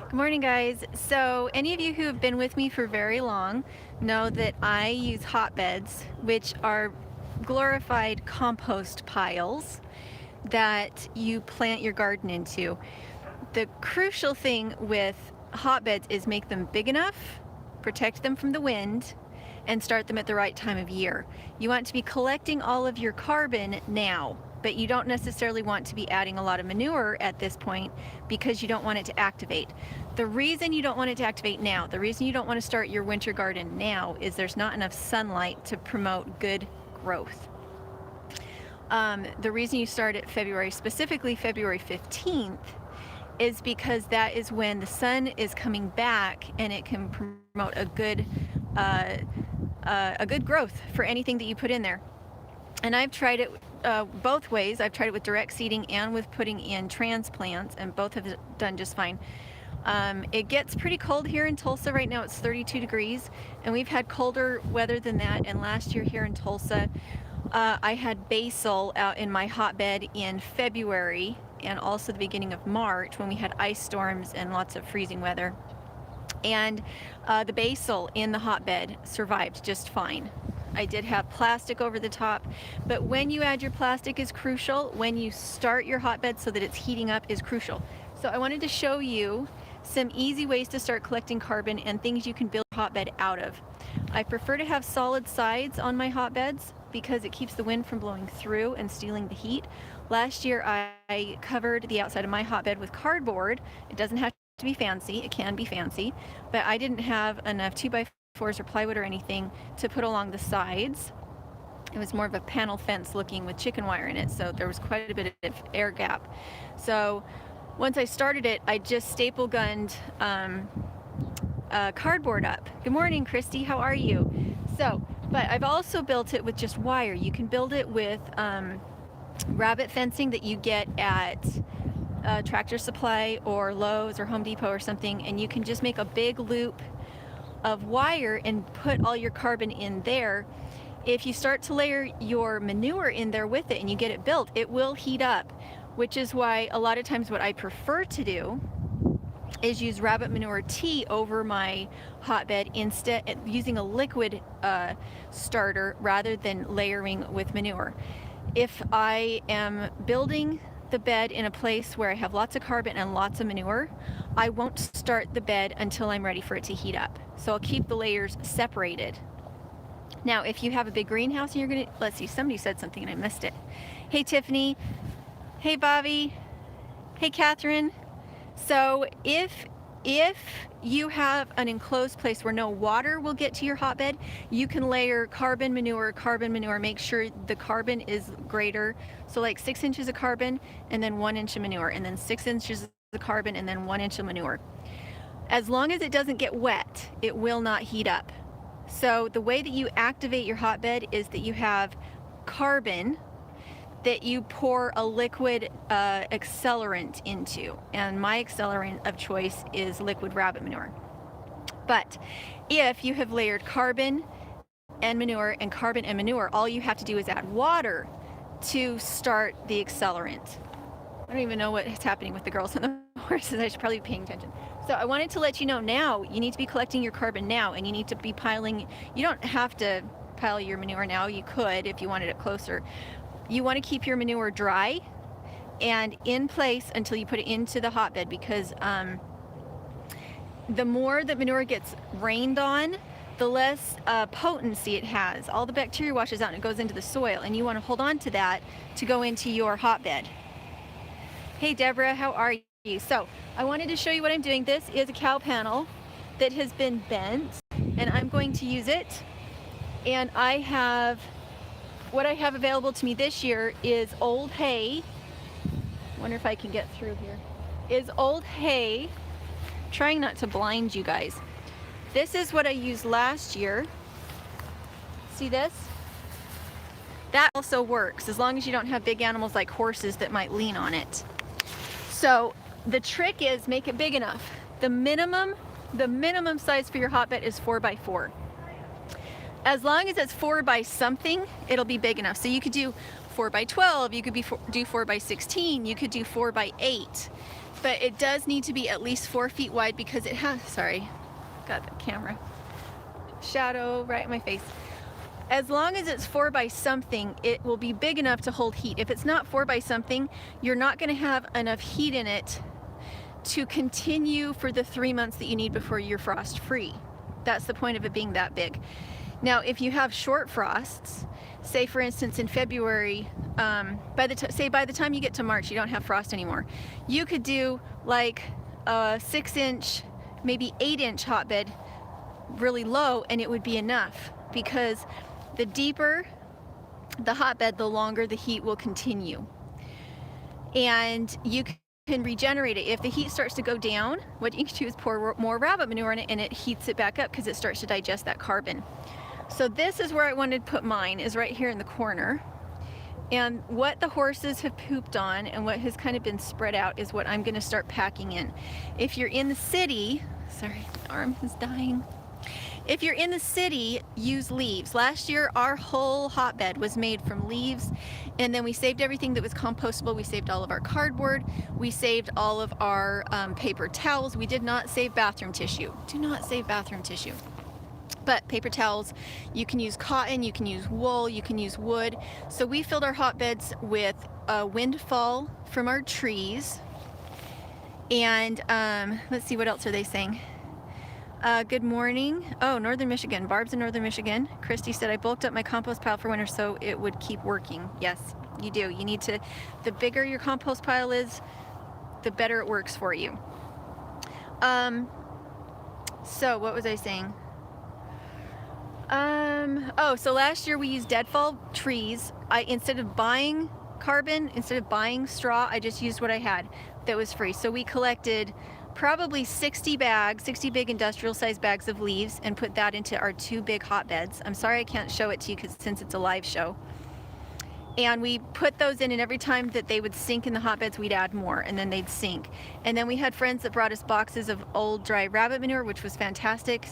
Good morning, guys. So any of you who have been with me for very long know that I use hotbeds, which are glorified compost piles that you plant your garden into. The crucial thing with hotbeds is make them big enough, protect them from the wind, and start them at the right time of year. You want to be collecting all of your carbon now, but you don't necessarily want to be adding a lot of manure at this point because you don't want it to activate. The reason you don't want it to activate now, the reason you don't want to start your winter garden now is there's not enough sunlight to promote good growth. The reason you start at February, specifically February 15th, is because that is when the sun is coming back and it can promote a good growth for anything that you put in there. And I've tried it both ways. I've tried it with direct seeding and with putting in transplants, and both have done just fine. It gets pretty cold here in Tulsa. Right now it's 32 degrees, and we've had colder weather than that. And last year here in Tulsa, I had basil out in my hotbed in February and also the beginning of March when we had ice storms and lots of freezing weather. And the basil in the hotbed survived just fine. I did have plastic over the top, but when you add your plastic is crucial. When you start your hotbed so that it's heating up is crucial. So I wanted to show you some easy ways to start collecting carbon and things you can build your hotbed out of. I prefer to have solid sides on my hotbeds because it keeps the wind from blowing through and stealing the heat. Last year I covered the outside of my hotbed with cardboard. It doesn't have to be fancy, it can be fancy, but I didn't have enough 2x4s or plywood or anything to put along the sides. It was more of a panel fence looking with chicken wire in it, so there was quite a bit of air gap. So once I started it, I just staple gunned cardboard up. Good morning, Christy, how are you? But I've also built it with just wire. You can build it with rabbit fencing that you get at Tractor Supply or Lowe's or Home Depot or something, and you can just make a big loop of wire and put all your carbon in there. If you start to layer your manure in there with it and you get it built, it will heat up, which is why a lot of times what I prefer to do is use rabbit manure tea over my hotbed instead, using a liquid starter rather than layering with manure. If I am building the bed in a place where I have lots of carbon and lots of manure, I won't start the bed until I'm ready for it to heat up. So I'll keep the layers separated. Now, if you have a big greenhouse and you're gonna, let's see, somebody said something and I missed it. Hey, Tiffany. Hey, Bobby. Hey, Catherine. So if you have an enclosed place where no water will get to your hotbed, you can layer carbon manure, make sure the carbon is greater. So like 6 inches of carbon and then 1 inch of manure, and then 6 inches of carbon and then 1 inch of manure. As long as it doesn't get wet, it will not heat up. So the way that you activate your hotbed is that you have carbon that you pour a liquid accelerant into, and my accelerant of choice is liquid rabbit manure. But if you have layered carbon and manure, all you have to do is add water to start the accelerant. I don't even know what is happening with the girls and the horses. I should probably be paying attention. So I wanted to let you know now, you need to be collecting your carbon now, and you need to be piling. You don't have to pile your manure now. You could if you wanted it closer. You want to keep your manure dry and in place until you put it into the hotbed, because the more that manure gets rained on, the less potency it has. All the bacteria washes out and it goes into the soil, and you want to hold on to that to go into your hotbed. Hey, Deborah, how are you? So I wanted to show you what I'm doing. This is a cow panel that has been bent, and I'm going to use it. And what I have available to me this year is old hay. Wonder if I can get through here. Is old hay. Trying not to blind you guys. This is what I used last year. See this? That also works as long as you don't have big animals like horses that might lean on it. So the trick is make it big enough. The minimum size for your hotbed is 4x4. As long as it's 4 by something, it'll be big enough. So you could do 4 by 12, you could do 4 by 16, you could do 4 by 8. But it does need to be at least 4 feet wide because it has, sorry, got the camera shadow right in my face. As long as it's 4 by something, it will be big enough to hold heat. If it's not 4 by something, you're not going to have enough heat in it to continue for the 3 months that you need before you're frost free. That's the point of it being that big. Now, if you have short frosts, say for instance in February, by the time you get to March, you don't have frost anymore. You could do like a 6-inch, maybe 8-inch hotbed really low, and it would be enough, because the deeper the hotbed, the longer the heat will continue. And you can regenerate it. If the heat starts to go down, what you can do is pour more rabbit manure in it, and it heats it back up because it starts to digest that carbon. So this is where I wanted to put mine, is right here in the corner. And what the horses have pooped on and what has kind of been spread out is what I'm going to start packing in. If you're in the city, sorry, my arm is dying. If you're in the city, use leaves. Last year, our whole hotbed was made from leaves, and then we saved everything that was compostable. We saved all of our cardboard. We saved all of our paper towels. We did not save bathroom tissue. Do not save bathroom tissue. But paper towels, you can use cotton, you can use wool, you can use wood. So we filled our hotbeds with windfall from our trees. And let's see, what else are they saying? Good morning. Oh, Northern Michigan. Barb's in Northern Michigan. Christy said, I bulked up my compost pile for winter so it would keep working. Yes, you do. You need to, the bigger your compost pile is, the better it works for you. So what was I saying? Oh, so last year we used deadfall trees. Instead of buying carbon, instead of buying straw, I just used what I had that was free. So we collected probably 60 bags, 60 big industrial sized bags of leaves, and put that into our 2 big hotbeds. I'm sorry I can't show it to you since it's a live show. And we put those in, and every time that they would sink in the hotbeds, we'd add more, and then they'd sink. And then we had friends that brought us boxes of old dry rabbit manure, which was fantastic.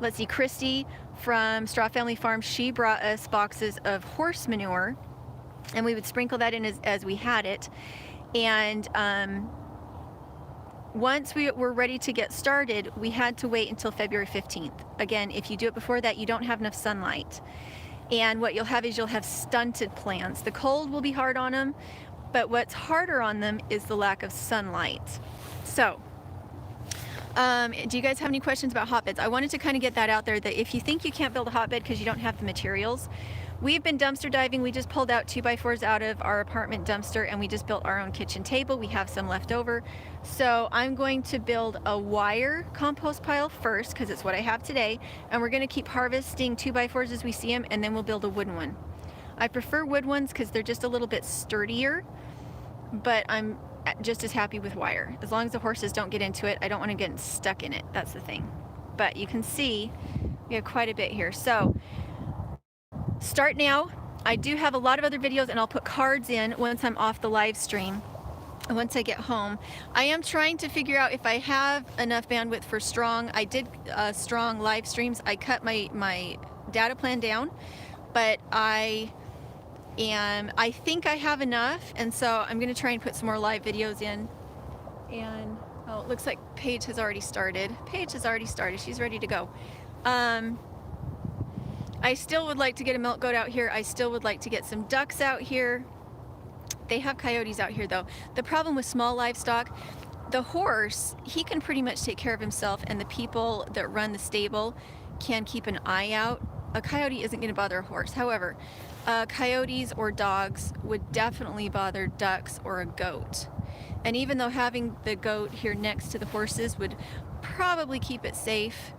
Let's see, Christy from Straw Family Farm, she brought us boxes of horse manure, and we would sprinkle that in as we had it. And once we were ready to get started, we had to wait until February 15th. Again, if you do it before that, you don't have enough sunlight. And what you'll have is you'll have stunted plants. The cold will be hard on them, but what's harder on them is the lack of sunlight. So, do you guys have any questions about hotbeds? I wanted to kind of get that out there, that if you think you can't build a hotbed because you don't have the materials, we've been dumpster diving. We just pulled out 2x4s out of our apartment dumpster, and we just built our own kitchen table. We have some left over. So I'm going to build a wire compost pile first, because it's what I have today, and we're going to keep harvesting 2x4s as we see them, and then we'll build a wooden one. I prefer wood ones because they're just a little bit sturdier, but I'm just as happy with wire. As long as the horses don't get into it, I don't want to get stuck in it. That's the thing. But you can see we have quite a bit here. So start now. I do have a lot of other videos, and I'll put cards in once I'm off the live stream. Once I get home, I am trying to figure out if I have enough bandwidth for strong. I did strong live streams. I cut my data plan down, but I think I have enough, and so I'm going to try and put some more live videos in. And oh, it looks like Paige has already started. Paige has already started. She's ready to go. I still would like to get a milk goat out here. I still would like to get some ducks out here. They have coyotes out here though. The problem with small livestock, the horse, he can pretty much take care of himself, and the people that run the stable can keep an eye out. A coyote isn't going to bother a horse. However, coyotes or dogs would definitely bother ducks or a goat. And even though having the goat here next to the horses would probably keep it safe,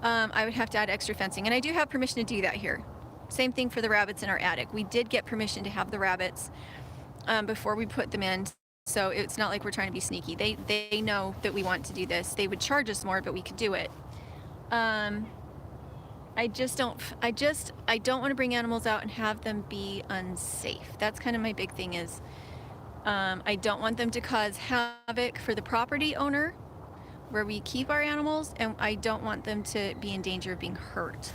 I would have to add extra fencing. And I do have permission to do that here. Same thing for the rabbits in our attic. We did get permission to have the rabbits before we put them in. So it's not like we're trying to be sneaky. They know that we want to do this. They would charge us more, but we could do it. I don't want to bring animals out and have them be unsafe. That's kind of my big thing is, I don't want them to cause havoc for the property owner where we keep our animals, and I don't want them to be in danger of being hurt.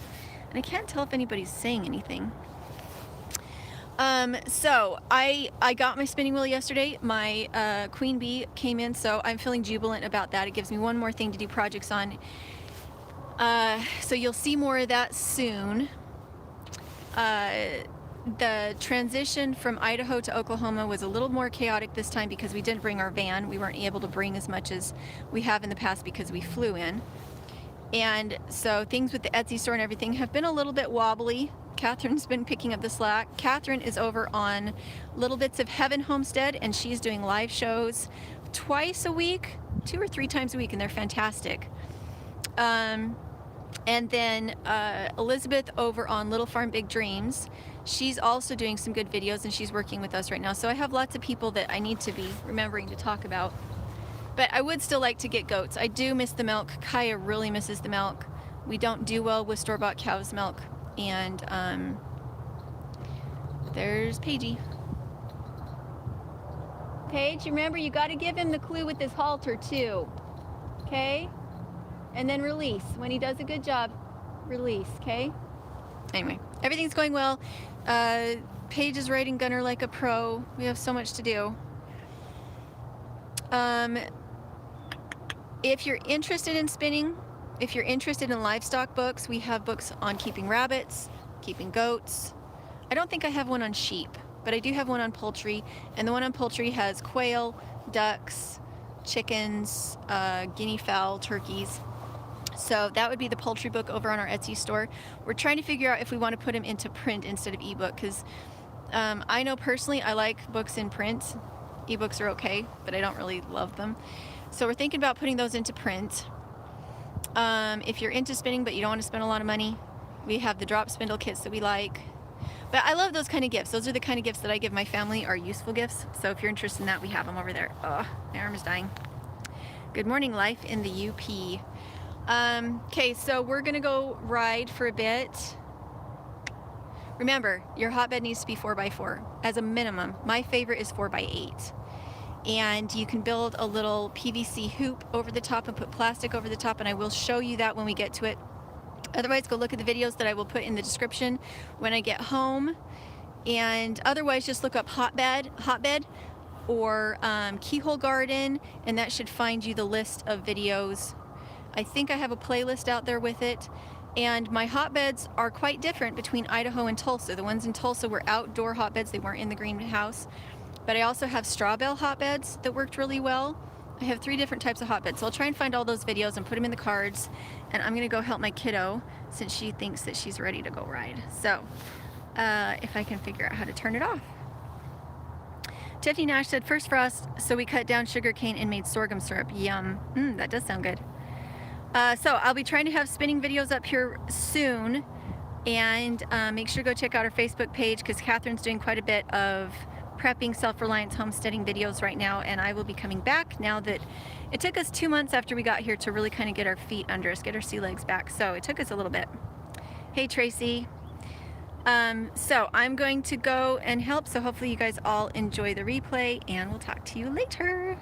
And I can't tell if anybody's saying anything. So I got my spinning wheel yesterday. My queen bee came in, so I'm feeling jubilant about that. It gives me one more thing to do projects on. So you'll see more of that soon. The transition from Idaho to Oklahoma was a little more chaotic this time because we didn't bring our van. We weren't able to bring as much as we have in the past because we flew in. And so things with the Etsy store and everything have been a little bit wobbly. Catherine's been picking up the slack. Catherine is over on Little Bits of Heaven Homestead, and she's doing live shows twice a week, 2 or 3 times a week, and they're fantastic. And then Elizabeth over on Little Farm Big Dreams. She's also doing some good videos, and she's working with us right now. So I have lots of people that I need to be remembering to talk about. But I would still like to get goats. I do miss the milk. Kaya really misses the milk. We don't do well with store-bought cow's milk. And there's Paigey. Paige, remember you got to give him the clue with this halter too. Okay? And then release. When he does a good job, release, okay? Anyway, everything's going well. Paige is riding Gunner like a pro. We have so much to do. If you're interested in spinning, if you're interested in livestock books, we have books on keeping rabbits, keeping goats. I don't think I have one on sheep, but I do have one on poultry, and the one on poultry has quail, ducks, chickens, guinea fowl, turkeys. So that would be the poultry book over on our Etsy store. We're trying to figure out if we want to put them into print instead of ebook, because I know personally I like books in print. Ebooks are okay, but I don't really love them. So we're thinking about putting those into print. If you're into spinning but you don't want to spend a lot of money, we have the drop spindle kits that we like. But I love those kind of gifts. Those are the kind of gifts that I give my family, are useful gifts. So if you're interested in that, we have them over there. Oh, my arm is dying. Good morning, life in the UP. Okay, so we're gonna go ride for a bit. Remember, your hotbed needs to be 4x4 as a minimum. My favorite is 4x8. And you can build a little PVC hoop over the top and put plastic over the top, and I will show you that when we get to it. Otherwise, go look at the videos that I will put in the description when I get home. And otherwise, just look up Hotbed or Keyhole Garden, and that should find you the list of videos. I think I have a playlist out there with it. And my hotbeds are quite different between Idaho and Tulsa. The ones in Tulsa were outdoor hotbeds. They weren't in the greenhouse. But I also have straw bale hotbeds that worked really well. I have 3 different types of hotbeds. So I'll try and find all those videos and put them in the cards. And I'm gonna go help my kiddo since she thinks that she's ready to go ride. So if I can figure out how to turn it off. Tiffany Nash said, first frost, so we cut down sugar cane and made sorghum syrup. Yum, that does sound good. So I'll be trying to have spinning videos up here soon. And make sure to go check out our Facebook page, because Catherine's doing quite a bit of prepping self-reliance homesteading videos right now, and I will be coming back now that it took us 2 months after we got here to really kind of get our feet under us, get our sea legs back. So it took us a little bit. Hey Tracy. So I'm going to go and help, so hopefully you guys all enjoy the replay, and we'll talk to you later.